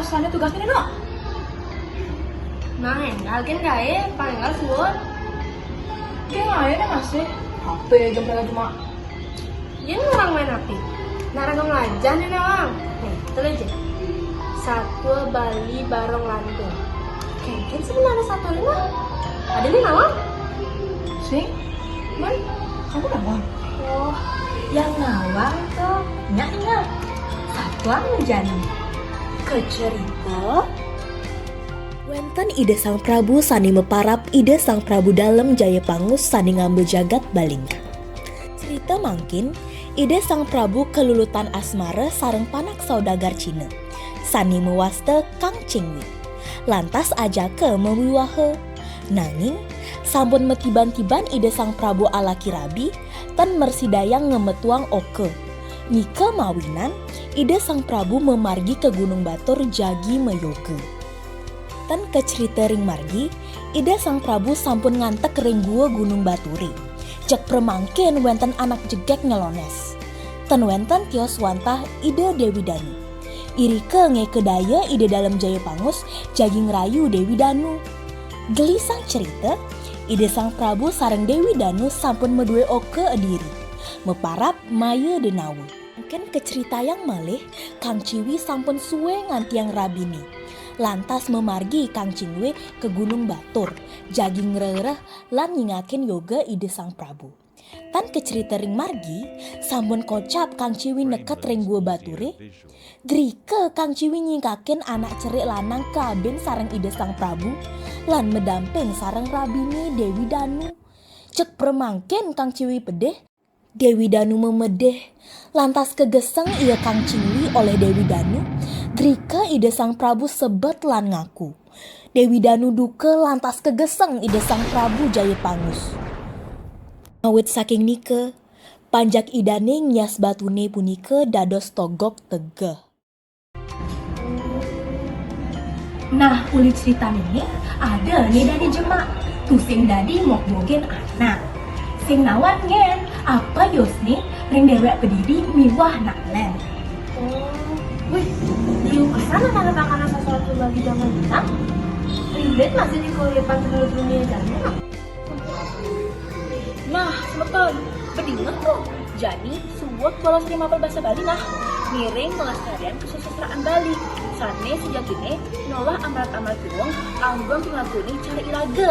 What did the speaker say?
sana tugasnya no. Nah, enggak kan kaya, paling enggak suun. Kayak aja masih. HP jam berapa cuma. Yan orang main HP. Narang ngelajan ya nawang. Nih, tulis aja. Satwa Bali Barong Lantung. Kayaknya sebenarnya satu lima. Ada nih nawang? Sing, man, kamu nawang? Oh, yang ngawang tuh nyak satwa menjani kecerita. Wenten ide Sang Prabu sani meparap ide Sang Prabu dalem Jaya Pangus sani ngambil jagat balingka. Cerita mangkin ide Sang Prabu kelulutan asmara sareng panak saudagar Cina. Sani mewaste Kang Cingwi. Lantas ajake mewiwahe. Nanging sampun metiban-tiban ide Sang Prabu alaki rabi tan mersidayang ngemetuang oke. Mika mawinan ide Sang Prabu memargi ke Gunung Batur jagi meyoge. Tan kecerita ring margi, ide Sang Prabu sampun ngantek ring gua Gunung Baturi. Cek premangkin wenten anak jegek ngelones. Tan wenten tios wantah ide Dewi Danu. Irike nge kedaya ide dalam Jaya Pangus jagi ngerayu Dewi Danu. Gelisang cerita, ide Sang Prabu sareng Dewi Danu sampun medue oke ediri. Meparap maya denawu. Mungkin kecerita yang malih, Kang Ciwi sampun suwe ngantiang rabini. Lantas memargi Kang Cingwe ke Gunung Batur, jagi ngerereh lan nyingakin yoga ide Sang Prabu. Tan kecerita ring margi, sampun kocap Kang Ciwi neket ring gua Bature. Drike Kang Ciwi nyingkakin anak cerik lanang kabin sareng ide Sang Prabu, lan medamping sareng rabini Dewi Danu. Cek permangkin Kang Ciwi pedeh, Dewi Danu memedeh. Lantas kegeseng ia Kang Cingwi oleh Dewi Danu. Drika ide Sang Prabu sebet lan ngaku. Dewi Danu duke lantas kegeseng ide Sang Prabu Jaya Pangus. Awit saking nike, panjak idane nyas batune punike dados togok tegeh. Nah, ulit cerita ini ada nih dari jemak. Tusing dadi mok bogen anak. Sing nawan ngen, apa yosni ring dewek pedidi miwah naklen. Wih, liu kesana tanda-tanda sesuatu lagi zaman bintang. Ribet masih di kulipan seluruh dunia jana. Nah, semeton, bedinget tuh. Jadi, suwak bolos 50 bahasa Bali nah. Miring melestarian kesusastraan Bali. Sane sejak ini, nolah amarat-amarat tuang, anggong tinggal kuning cari ilaga.